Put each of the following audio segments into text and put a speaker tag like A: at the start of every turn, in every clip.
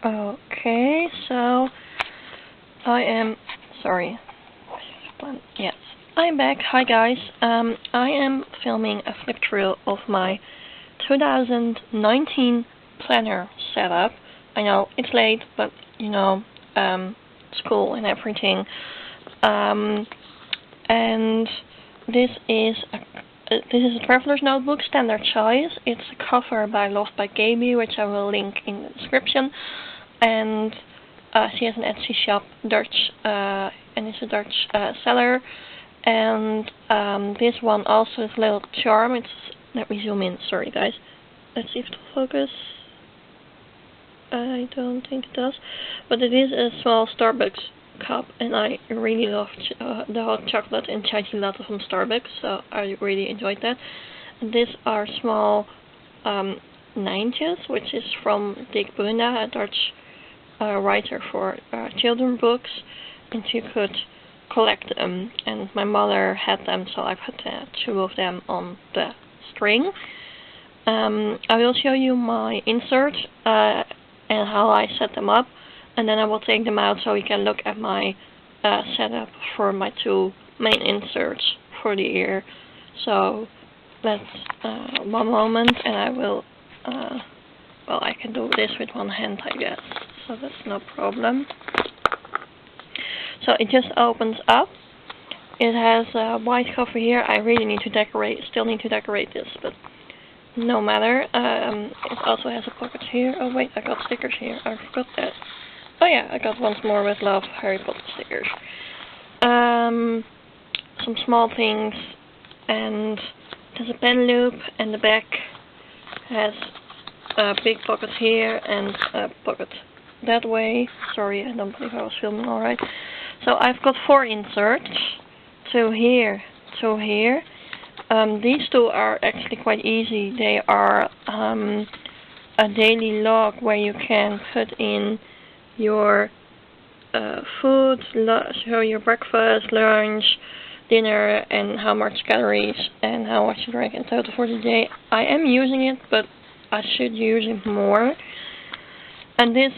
A: Okay, so I am sorry. Yes, I'm back. Hi guys. I am filming a flip through of my 2019 planner setup. I know it's late, but you know, school and everything. And this is a traveler's notebook, standard size. It's a cover by Loved by Gaby, which I will link in the description. And she has an Etsy shop, Dutch, and it's a Dutch seller. And this one also is a little charm. Let me zoom in. Sorry, guys. Let's see if it'll focus. I don't think it does, but it is a small Starbucks cup, and I really love the hot chocolate and chai latte from Starbucks, so I really enjoyed that. And these are small Nijntjes, which is from Dick Bruna, a Dutch writer for children books, and she could collect them, and my mother had them, so I put two of them on the string. I will show you my insert and how I set them up, and then I will take them out so we can look at my setup for my two main inserts for the year. So that's one moment, and I will, well, I can do this with one hand, I guess, so that's no problem. So it just opens up. It has a white cover here. I really need to decorate, still need to decorate this, but no matter. It also has a pocket here. Oh wait, I got stickers here. I forgot that. Oh yeah, I got once more with love Harry Potter stickers. Some small things, and there's a pen loop, and the back has a big pocket here and a pocket that way. Sorry, I don't believe I was filming alright. So I've got 4 inserts. 2 here, 2 here. These two are actually quite easy. They are a daily log where you can put in your food, so your breakfast, lunch, dinner, and how much calories and how much you drink in total for the day. I am using it, but I should use it more. And this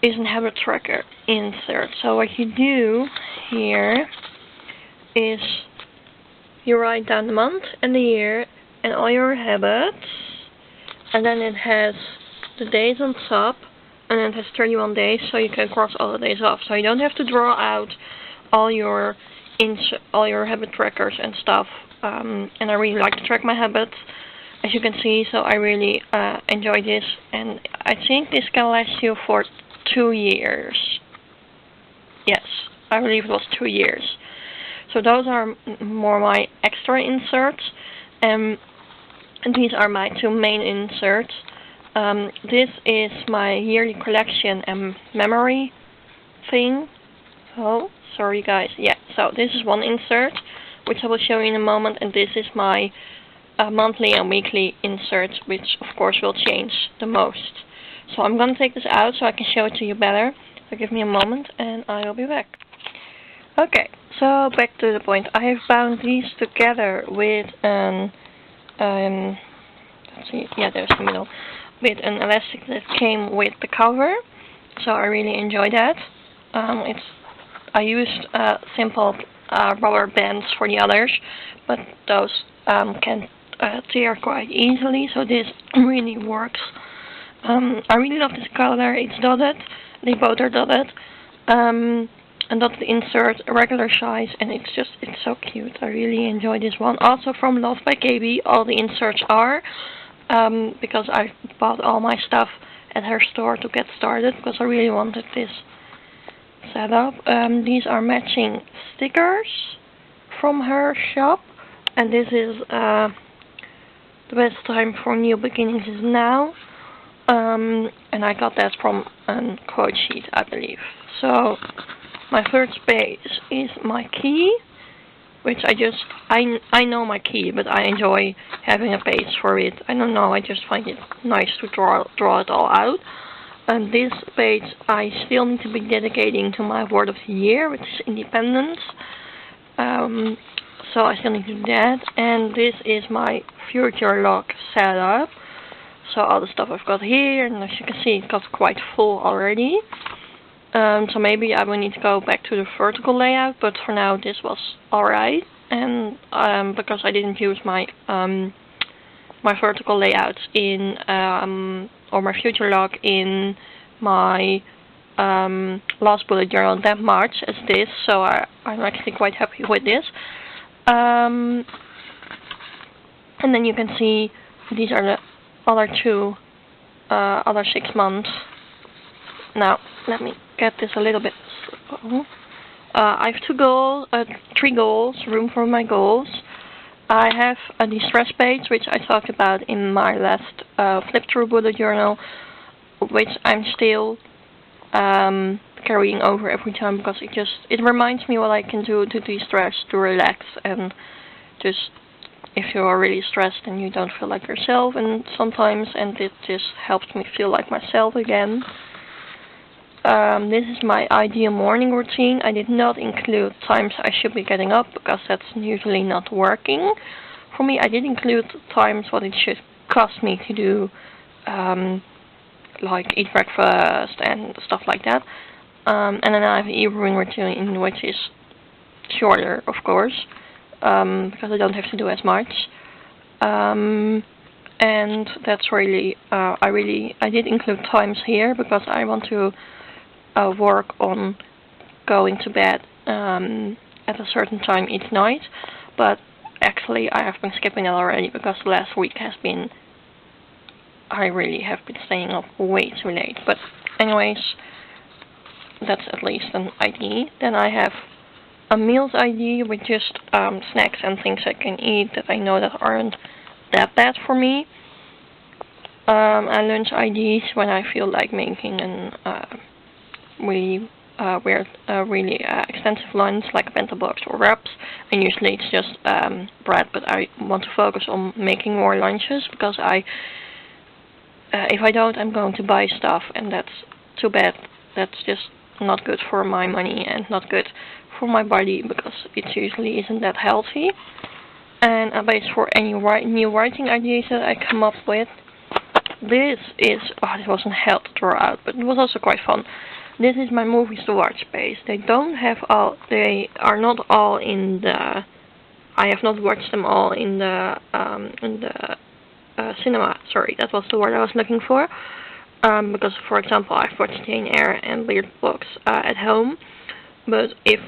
A: is a habit tracker insert. So what you do here is you write down the month and the year and all your habits, and then it has the days on top, and then it has 31 days, so you can cross all the days off. So you don't have to draw out all your habit trackers and stuff. And I really like to track my habits, as you can see. So I really enjoy this, and I think this can last you for 2 years. Yes, I believe it was 2 years. So those are more my extra inserts, and these are my 2 main inserts. This is my yearly collection and memory thing. Oh, sorry guys. Yeah, so this is one insert, which I will show you in a moment, and this is my monthly and weekly inserts, which of course will change the most. So I'm going to take this out so I can show it to you better. So give me a moment and I will be back. Okay, so back to the point. I have bound these together with an let's see, yeah, there's the middle, with an elastic that came with the cover. So I really enjoy that. I used simple rubber bands for the others, but those can tear quite easily, so this really works. I really love this color. It's dotted. They both are dotted. And that's the insert, a regular size, and it's so cute. I really enjoy this one. Also from Loved by Gaby, all the inserts are, because I bought all my stuff at her store to get started, because I really wanted this setup. These are matching stickers from her shop, and this is the best time for new beginnings is now. And I got that from a quote sheet, I believe. So my first page is my key, which I know my key, but I enjoy having a page for it. I don't know, I just find it nice to draw it all out. And this page I still need to be dedicating to my word of the year, which is independence. So I still need to do that. And this is my future log setup. So all the stuff I've got here, and as you can see, it got quite full already. So maybe I will need to go back to the vertical layout, but for now this was alright. And because I didn't use my my vertical layouts in or my future log in my last bullet journal that much as this, so I'm actually quite happy with this. And then you can see these are the other two, other 6 months. Now let me get this a little bit slow. I have 3 goals, room for my goals. I have a distress page, which I talked about in my last flip through bullet journal, which I'm still carrying over every time, because it reminds me what I can do to de-stress, to relax, and just if you are really stressed and you don't feel like yourself, and sometimes, and it just helps me feel like myself again. This is my ideal morning routine. I did not include times I should be getting up, because that's usually not working for me. I did include times what it should cost me to do, like eat breakfast and stuff like that. And then I have an evening routine, which is shorter, of course, because I don't have to do as much. And that's really, I did include times here, because I want to work on going to bed at a certain time each night, but actually I have been skipping it already, because last week has been, I really have been staying up way too late. But anyways, that's at least an ID. Then I have a meals ID with just snacks and things I can eat that I know that aren't that bad for me. And lunch IDs when I feel like making an really extensive lunch, like bento box or wraps, and usually it's just bread, but I want to focus on making more lunches, because if I don't, I'm going to buy stuff, and that's too bad. That's just not good for my money and not good for my body, because it usually isn't that healthy. And a base for any new writing ideas that I come up with. This is, this wasn't hell to draw out, but it was also quite fun. This is my movies to watch page. They are not all in the, I have not watched them all in the cinema. Sorry, that was the word I was looking for. Because, for example, I've watched Jane Eyre and Weird Books at home. But if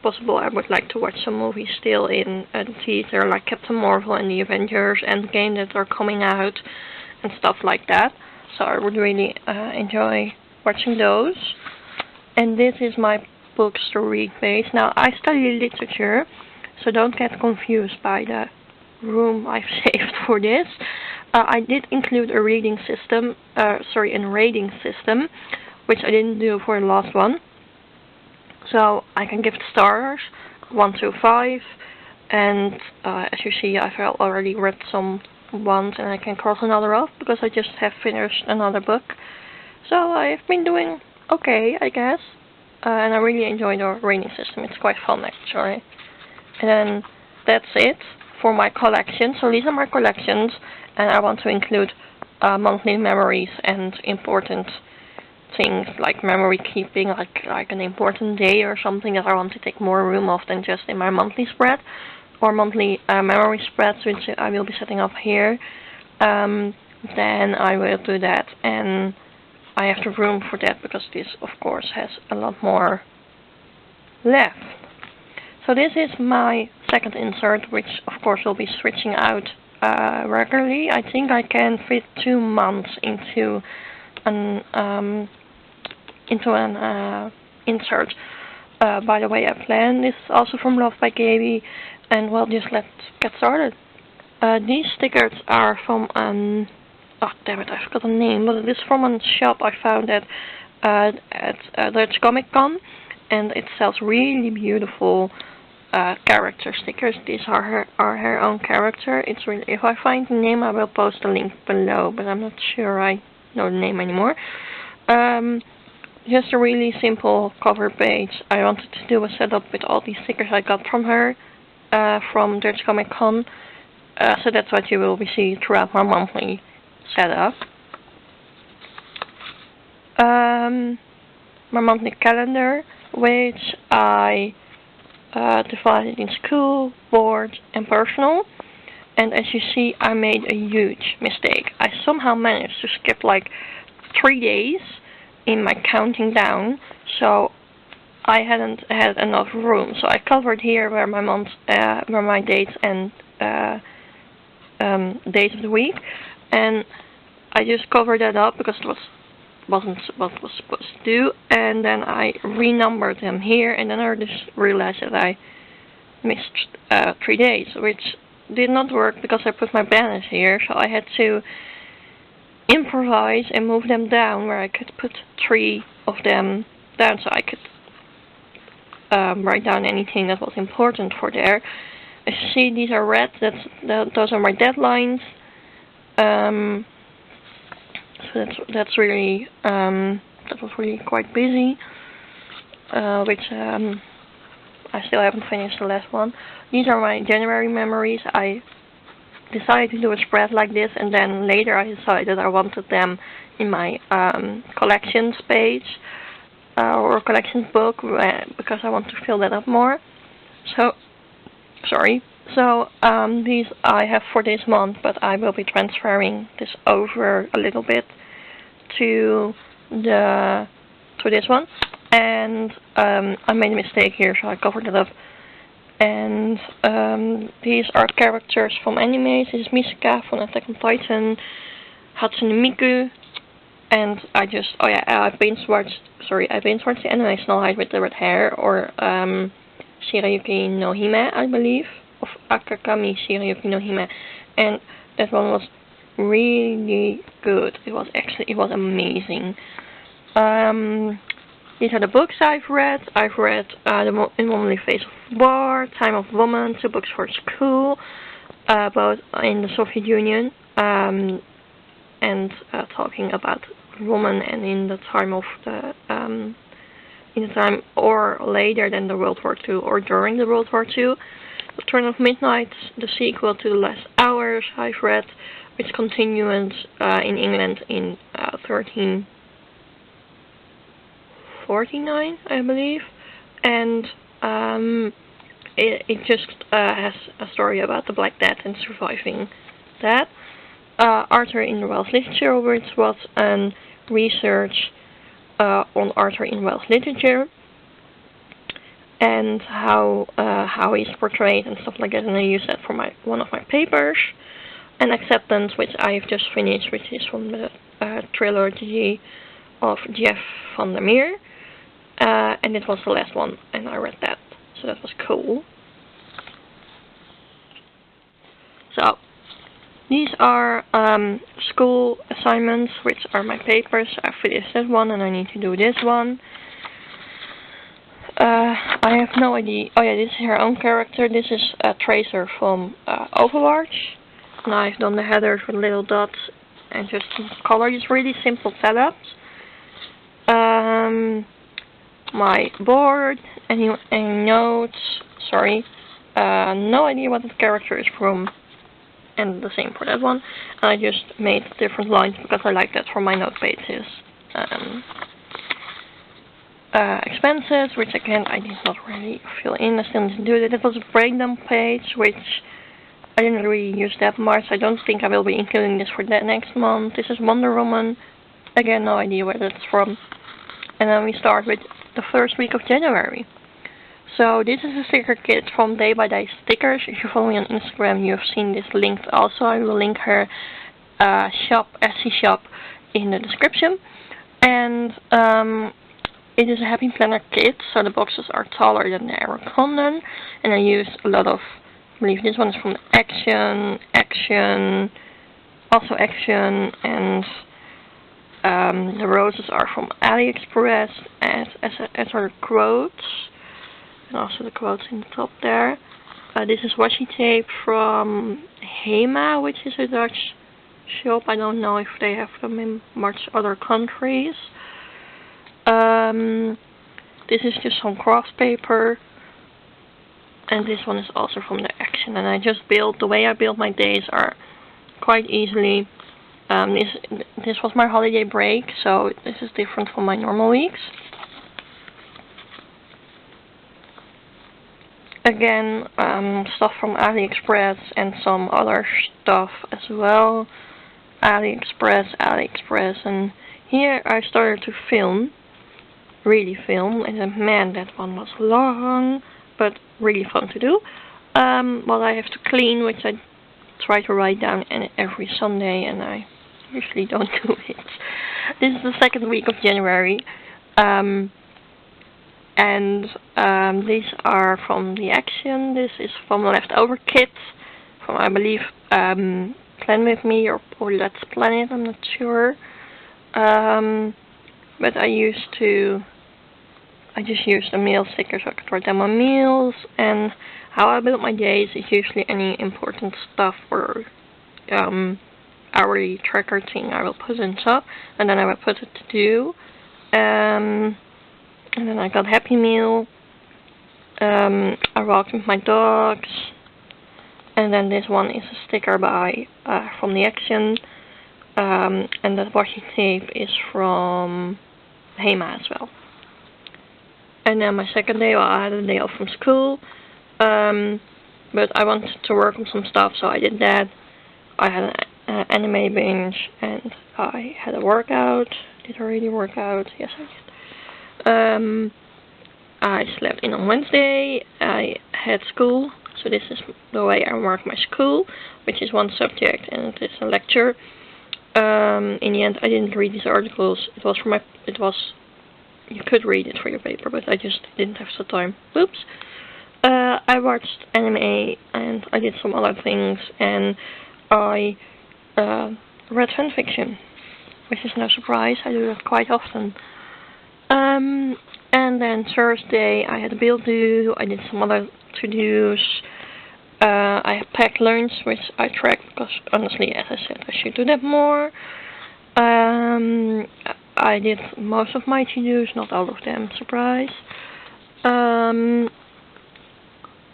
A: possible, I would like to watch some movies still in the theater, like Captain Marvel and the Avengers, Endgame, that are coming out, and stuff like that. So I would really enjoy watching those. And this is my books to read page. Now, I study literature, so don't get confused by the room I've saved for this. I did include a rating system, which I didn't do for the last one. So I can give it stars, 1 to 5, and as you see, I've already read some ones, and I can cross another off, because I just have finished another book. So I've been doing okay, I guess, and I really enjoy the rating system. It's quite fun, actually. And then that's it for my collection. So these are my collections, and I want to include monthly memories and important things like memory keeping, like an important day or something that I want to take more room of than just in my monthly spread, or monthly memory spreads, which I will be setting up here. Then I will do that, and I have the room for that, because this of course has a lot more left. So this is my second insert, which of course will be switching out regularly. I think I can fit 2 months into an insert. By the way, I plan. This is also from Love by Gaby, and well, just let's get started. These stickers are from oh damn it, I forgot the name, but it is from a shop I found at Dutch Comic Con, and it sells really beautiful character stickers. These are her own character. It's really, if I find the name, I will post a link below, but I'm not sure I know the name anymore. Just a really simple cover page. I wanted to do a setup with all these stickers I got from her, from Dutch Comic Con. So that's what you will be seeing throughout my monthly setup. My monthly calendar, which I divided in school, board, and personal. And as you see, I made a huge mistake. I somehow managed to skip like 3 days in my counting down, so I hadn't had enough room. So I covered here where my months, where my dates and days of the week, and I just covered that up because it wasn't what I was supposed to do, and then I renumbered them here, and then I just realized that I missed 3 days, which did not work because I put my banners here, so I had to improvise and move them down where I could put 3 of them down, so I could write down anything that was important for there. As you see, these are red. Those are my deadlines. So that's really that was really quite busy, which I still haven't finished the last one. These are my January memories. I decided to do a spread like this, and then later I decided I wanted them in my collections page or collections book because I want to fill that up more. So, sorry. So these I have for this month, but I will be transferring this over a little bit to this one. And I made a mistake here, so I covered it up. And these are characters from animes. This is Misaka from Attack on Titan, Hatsune Miku, and I binge-watched the anime Snow White with the red hair, or Shirayuki no Hime, I believe, of Akakami Shirayuki no Hime, and that one was really good. It was amazing. These are the books I've read. I've read The Womanly Face of War, Time of Woman, 2 books for school, both in the Soviet Union, and talking about women and in the time of or later than the World War II or during the World War II. The Turn of Midnight, the sequel to The Last Hours, I've read, which continues in England in 1349, I believe, and it just has a story about the Black Death and surviving that. Arthur in Wells Literature, which was a research on Arthur in Wells literature and how he's portrayed and stuff like that, and I used that for one of my papers. And Acceptance, which I've just finished, which is from the trilogy of Jeff van der Meer, and it was the last one, and I read that, so that was cool. So these are school assignments, which are my papers. I finished that one, and I need to do this one. I have no idea. Oh yeah, this is her own character. This is a Tracer from Overwatch. And I've done the headers with little dots and just color these really simple setups. My board, any notes. Sorry, no idea what the character is from. And the same for that one. I just made different lines because I like that for my note pages. Expenses, which again I did not really fill in. I still need to do that. It was a breakdown page, which I didn't really use that much. I don't think I will be including this for the next month. This is Wonder Woman. Again, no idea where that's from. And then we start with the first week of January. So this is a sticker kit from Day by Day Stickers. If you follow me on Instagram, you have seen this linked also. I will link her Etsy shop in the description. And it is a Happy Planner kit, so the boxes are taller than the Eric Condon. And I used a lot of, I believe this one is from Action, and the roses are from AliExpress, as are the quotes. And also the quotes in the top there. This is washi tape from Hema, which is a Dutch shop. I don't know if they have them in much other countries. This is just some craft paper. And this one is also from the Action. And I just build, the way I build my days are quite easily. This was my holiday break, so this is different from my normal weeks. Again, stuff from AliExpress and some other stuff as well. AliExpress, and here I started to film, really film, and man, that one was long, but really fun to do. Well, I have to clean, which I try to write down every Sunday, and I usually don't do it. This is the second week of January, and these are from the Action. This is from the leftover kit from, I believe, Plan With Me or Let's Plan It, I'm not sure. But I just used a meal sticker so I could write down my meals, and how I build my days is usually any important stuff or hourly tracker thing I will put in top, and then I will put it to do. And then I got Happy Meal. I walked with my dogs. And then this one is a sticker from the Action. And that washi tape is from Hema as well. And then my second day, well, I had a day off from school. But I wanted to work on some stuff, so I did that. I had an anime binge, and I had a workout. Did I really work out? Yes, I did. I slept in on Wednesday. I had school, so this is the way I mark my school, which is one subject, and it is a lecture. In the end, I didn't read these articles. You could read it for your paper, but I just didn't have the time. Oops. I watched anime, and I did some other things, and I read fanfiction, which is no surprise. I do that quite often. And then Thursday I had a bill due. I did some other to-dos. I packed lunch, which I tracked because honestly, as I said, I should do that more. I did most of my to-dos, not all of them, surprise.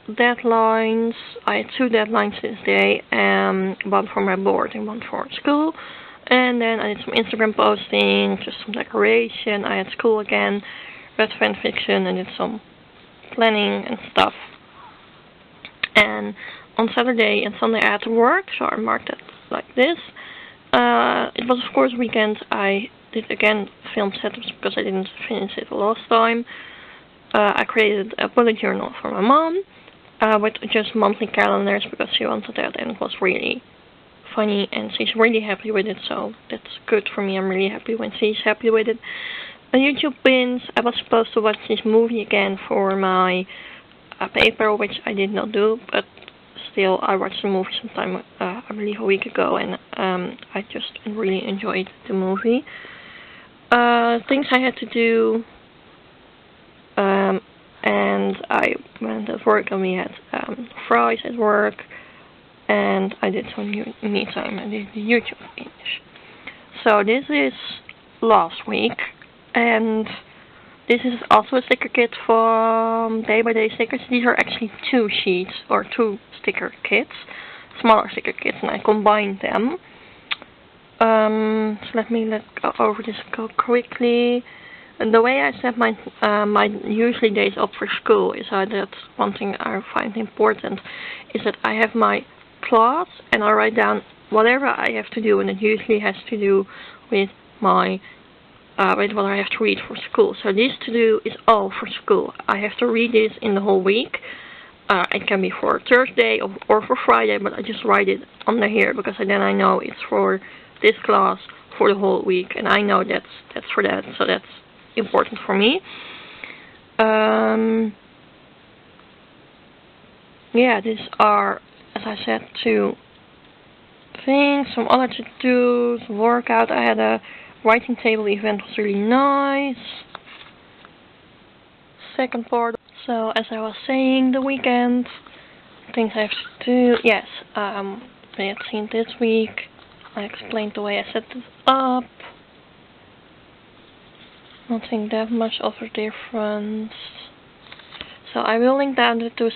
A: Deadlines. I had 2 deadlines this day, one for my board and one for school. And then I did some Instagram posting, just some decoration. I had school again, read fanfiction, and did some planning and stuff. And on Saturday and Sunday I had to work, so I marked it like this. It was of course weekend. I did again film setups because I didn't finish it last time. I created a bullet journal for my mom with just monthly calendars because she wanted that, and it was really funny, and she's really happy with it, so that's good for me. I'm really happy when she's happy with it. YouTube pins. I was supposed to watch this movie again for my paper, which I did not do, but still I watched the movie sometime, I believe a week ago, and I just really enjoyed the movie. Things I had to do, and I went at work, and we had fries at work, and I did some me time. I did the YouTube finish. So this is last week, and this is also a sticker kit from Day by Day Stickers. These are actually 2 sheets, or 2 sticker kits, smaller sticker kits, and I combined them. So let me go over this quickly. And the way I set my usually days up for school is that's one thing I find important, is that I have my class and I write down whatever I have to do, and it usually has to do with my with what I have to read for school. So this to do is all for school. I have to read this in the whole week. It can be for Thursday or for Friday, but I just write it under here because then I know it's for this class for the whole week, and I know that's for that, so that's important for me. Yeah, these are, as I said, 2 things. Some other to-dos, workout. I had a writing table event, was really nice. Second part. So as I was saying, the weekend, things I have to do. Yes, we had seen this week. I explained the way I set this up. Nothing that much of a difference. So I will link down the 2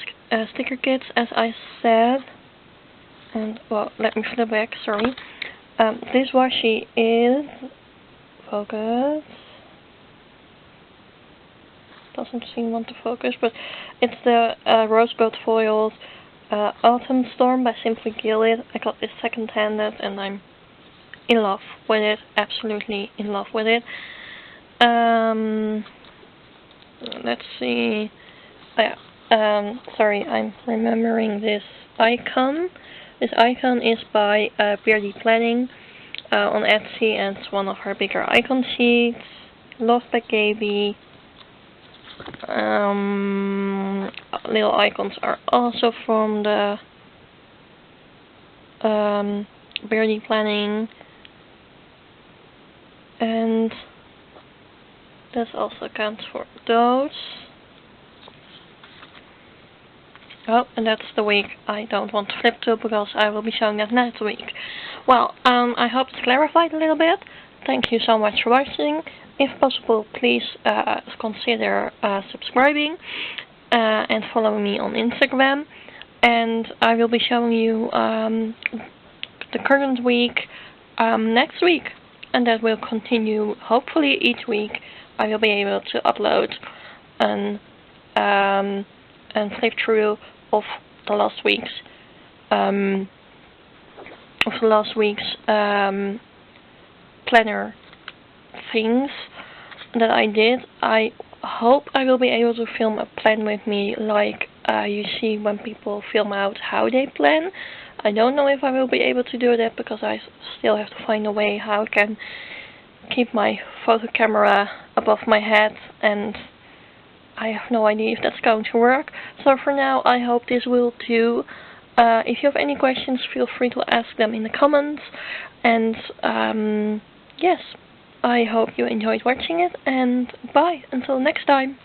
A: sticker kits as I said. And well, let me flip back, sorry. This washi is focus. Doesn't seem to focus, but it's the Rose Gold Foils Autumn Storm by Simply Gilded. I got this second-handed and I'm in love with it, absolutely in love with it. Let's see. Sorry, I'm remembering this icon. This icon is by Beardy Planning on Etsy, and it's one of her bigger icon sheets. Loved by Gaby. Little icons are also from the Beardy Planning, and this also counts for those. Oh, and that's the week I don't want to flip to because I will be showing that next week. Well, I hope it's clarified a little bit. Thank you so much for watching. If possible, please consider subscribing and following me on Instagram. And I will be showing you the current week next week. And that will continue, hopefully each week. I will be able to upload and flip through of the last week's planner things that I did. I hope I will be able to film a plan with me, like you see when people film out how they plan. I don't know if I will be able to do that because I still have to find a way how I can keep my photo camera above my head, and I have no idea if that's going to work. So for now, I hope this will do. If you have any questions, feel free to ask them in the comments. And yes, I hope you enjoyed watching it, and bye until next time.